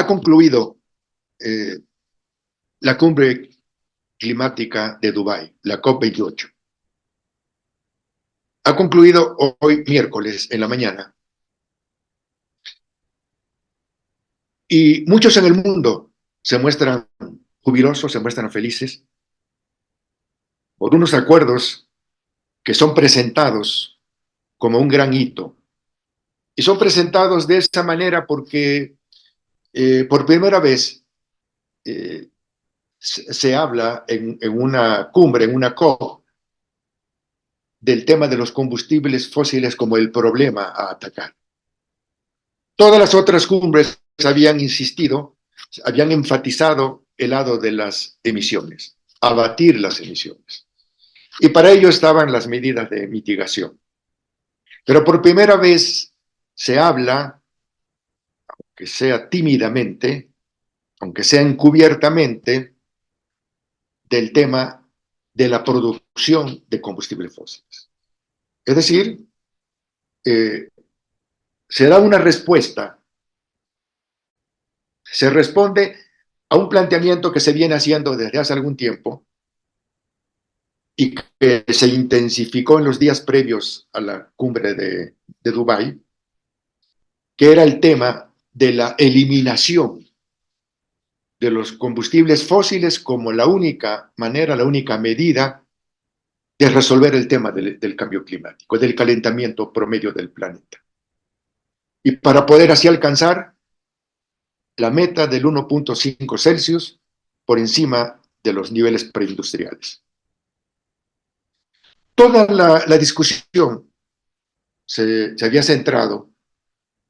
Ha concluido eh, la cumbre climática de Dubái, la COP28. Ha concluido hoy miércoles en la mañana y muchos en el mundo se muestran jubilosos, se muestran felices por unos acuerdos que son presentados como un gran hito. Y son presentados de esta manera porque por primera vez eh, se habla en una cumbre, en una COP, del tema de los combustibles fósiles como el problema a atacar. Todas las otras cumbres habían insistido, habían enfatizado el lado de las emisiones, abatir las emisiones. Y para ello estaban las medidas de mitigación. Pero por primera vez se habla, aunque sea tímidamente, aunque sea encubiertamente, del tema de la producción de combustibles fósiles. Es decir, eh, se da una respuesta, se responde a un planteamiento que se viene haciendo desde hace algún tiempo y que se intensificó en los días previos a la cumbre de Dubái, que era el tema de la eliminación de los combustibles fósiles como la única manera, la única medida de resolver el tema del cambio climático, del calentamiento promedio del planeta. Y para poder así alcanzar la meta del 1.5 Celsius por encima de los niveles preindustriales. Toda la discusión se había centrado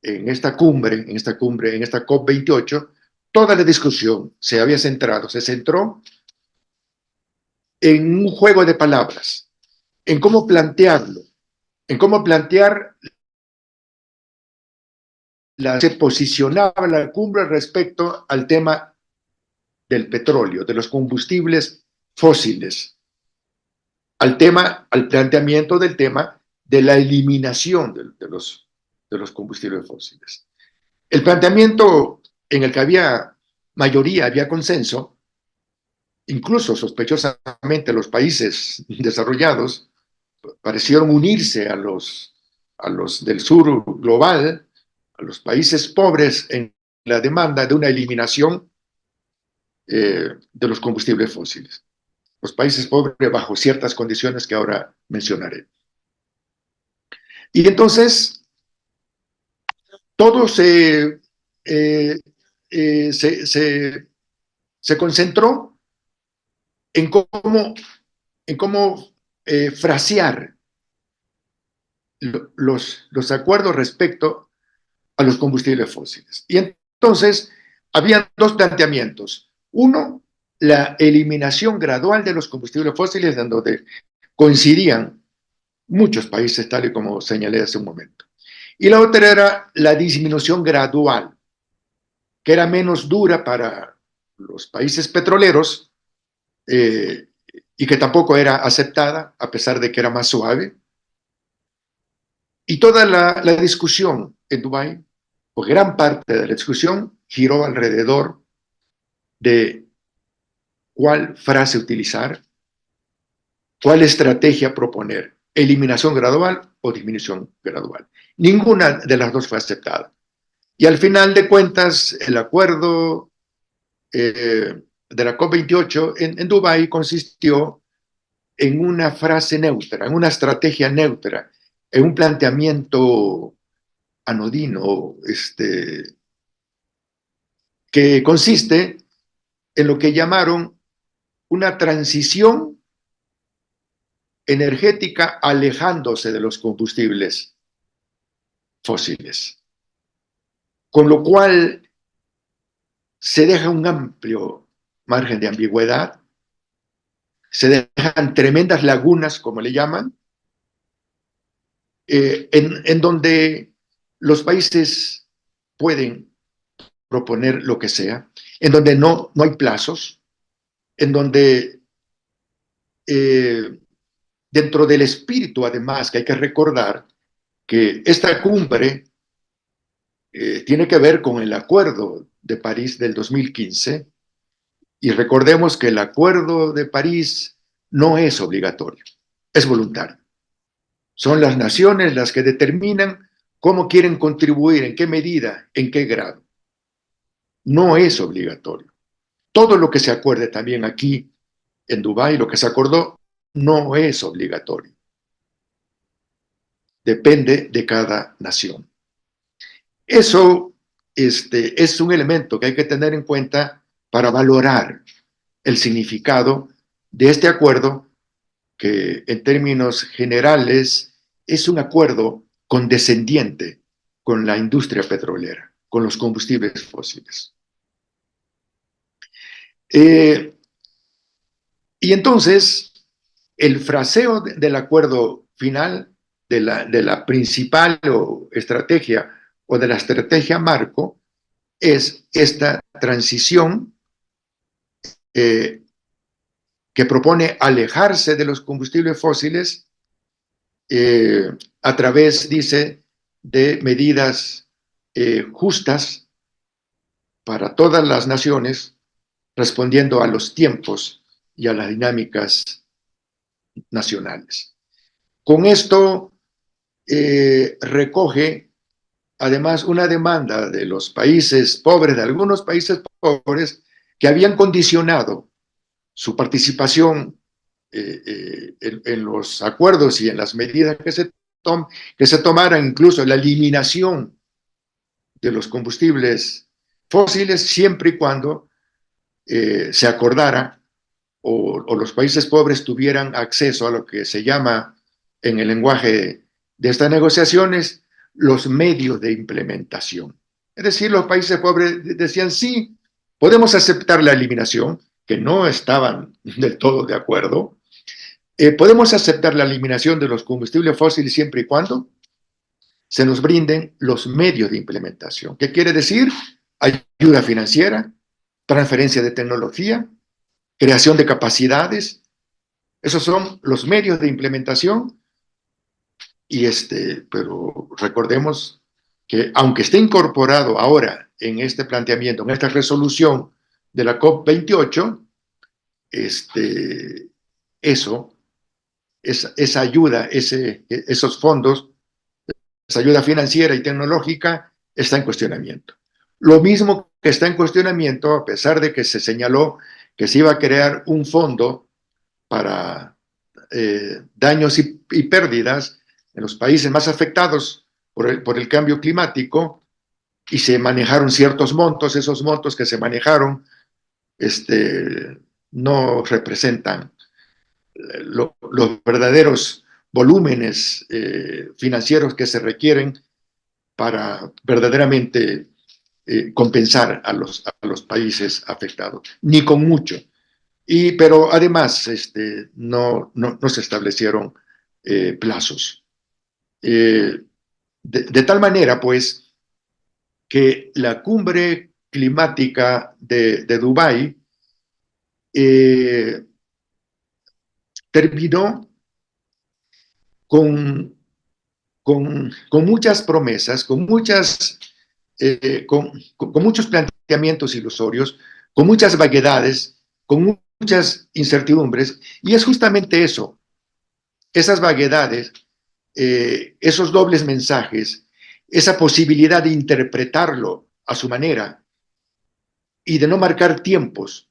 en esta cumbre, en esta COP28, toda la discusión se centró en un juego de palabras, en cómo plantearlo, en cómo plantear se posicionaba la cumbre respecto al tema del petróleo, de los combustibles fósiles, al planteamiento del tema de la eliminación de los combustibles fósiles. El planteamiento en el que había mayoría, había consenso, incluso sospechosamente los países desarrollados parecieron unirse a los del sur global, a los países pobres en la demanda de una eliminación de los combustibles fósiles. Los países pobres bajo ciertas condiciones que ahora mencionaré. Y entonces, todo se concentró en cómo frasear los acuerdos respecto a los combustibles fósiles. Y entonces, había dos planteamientos. Uno, la eliminación gradual de los combustibles fósiles, en donde coincidían muchos países, tal y como señalé hace un momento. Y la otra era la disminución gradual, que era menos dura para los países petroleros y que tampoco era aceptada, a pesar de que era más suave. Y toda la discusión en Dubái, o gran parte de la discusión, giró alrededor de cuál frase utilizar, cuál estrategia proponer, eliminación gradual o disminución gradual. Ninguna de las dos fue aceptada. Y al final de cuentas, el acuerdo de la COP28 en Dubái consistió en una frase neutra, en una estrategia neutra, en un planteamiento anodino, que consiste en lo que llamaron una transición energética alejándose de los combustibles fósiles. Con lo cual se deja un amplio margen de ambigüedad, se dejan tremendas lagunas, como le llaman, en donde los países pueden proponer lo que sea, en donde no hay plazos, en donde dentro del espíritu, además, que hay que recordar que esta cumbre tiene que ver con el acuerdo de París del 2015, y recordemos que el Acuerdo de París no es obligatorio, es voluntario. Son las naciones las que determinan cómo quieren contribuir, en qué medida, en qué grado. No es obligatorio. Todo lo que se acuerde también aquí en Dubái, lo que se acordó, no es obligatorio. Depende de cada nación. Eso es un elemento que hay que tener en cuenta para valorar el significado de este acuerdo, que en términos generales es un acuerdo condescendiente con la industria petrolera, con los combustibles fósiles. Y entonces, el fraseo del acuerdo final, de la principal estrategia o de la estrategia marco, es esta transición eh, que propone alejarse de los combustibles fósiles a través, dice, de medidas justas para todas las naciones, respondiendo a los tiempos y a las dinámicas nacionales. Con esto recoge además una demanda de los países pobres, de algunos países pobres, que habían condicionado su participación en los acuerdos y en las medidas que se tomaran, incluso la eliminación de los combustibles fósiles, siempre y cuando se acordara o los países pobres tuvieran acceso a lo que se llama en el lenguaje de estas negociaciones los medios de implementación. Es decir, los países pobres decían sí, podemos aceptar la eliminación, que no estaban del todo de acuerdo. Podemos aceptar la eliminación de los combustibles fósiles siempre y cuando se nos brinden los medios de implementación. ¿Qué quiere decir? Ayuda financiera, transferencia de tecnología, creación de capacidades. Esos son los medios de implementación. Y pero recordemos que aunque esté incorporado ahora en este planteamiento, en esta resolución de la COP28, esa ayuda, esos fondos, esa ayuda financiera y tecnológica está en cuestionamiento. Lo mismo que está en cuestionamiento, a pesar de que se señaló que se iba a crear un fondo para daños y pérdidas en los países más afectados por el cambio climático, y se manejaron ciertos montos. Esos montos que se manejaron no representan los verdaderos volúmenes financieros que se requieren para verdaderamente compensar a los países afectados, ni con mucho. Pero además no se establecieron plazos. De tal manera, pues, que la cumbre climática de Dubái terminó con, con muchas promesas, con muchos planteamientos ilusorios, con muchas vaguedades, con muchas incertidumbres, y es justamente eso, esas vaguedades, esos dobles mensajes, esa posibilidad de interpretarlo a su manera y de no marcar tiempos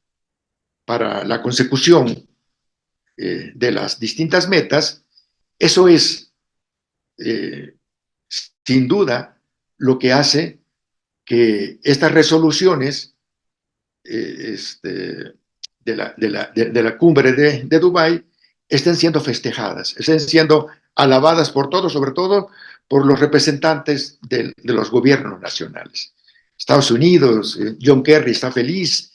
para la consecución de las distintas metas. Eso es, sin duda, lo que hace que estas resoluciones de la cumbre de Dubái estén siendo festejadas, estén siendo alabadas por todos, sobre todo por los representantes de los gobiernos nacionales. Estados Unidos, John Kerry está feliz,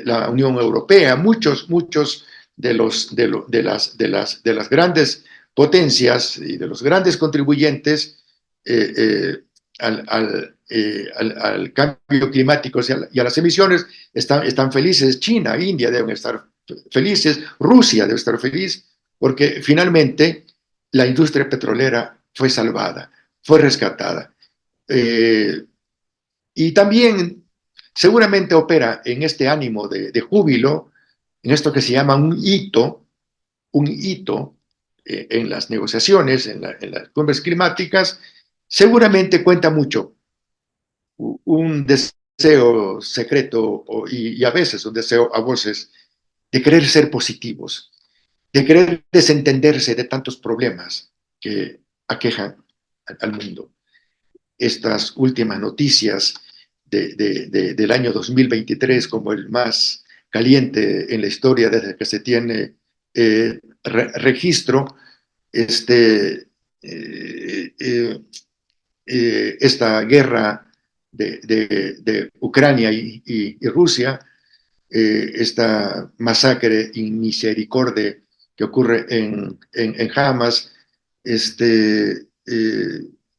la Unión Europea, muchos de las grandes potencias y de los grandes contribuyentes al cambio climático y a las emisiones están felices. China, India deben estar felices, Rusia debe estar feliz, porque finalmente la industria petrolera fue salvada, fue rescatada. Y también seguramente opera en este ánimo de júbilo, en esto que se llama un hito en las negociaciones, en las cumbres climáticas, seguramente cuenta mucho un deseo secreto y a veces un deseo a voces de querer ser positivos, de querer desentenderse de tantos problemas que aquejan al mundo. Estas últimas noticias del año 2023 como el más caliente en la historia desde que se tiene registro, este, eh, eh, esta guerra de Ucrania y Rusia, esta masacre inmisericordia que ocurre en Hamas, el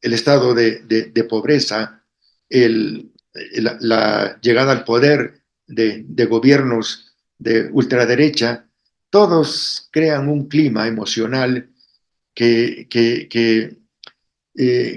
estado de pobreza, la llegada al poder de gobiernos de ultraderecha, todos crean un clima emocional que, que, que,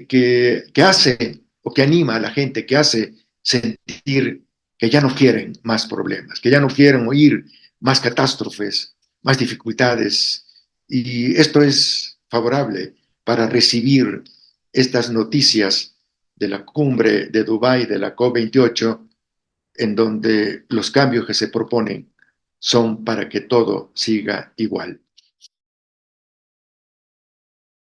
que hace o que anima a la gente, que hace sentir que ya no quieren más problemas, que ya no quieren oír más catástrofes, más dificultades. Y esto es favorable para recibir estas noticias de la cumbre de Dubái, de la COP28, en donde los cambios que se proponen son para que todo siga igual.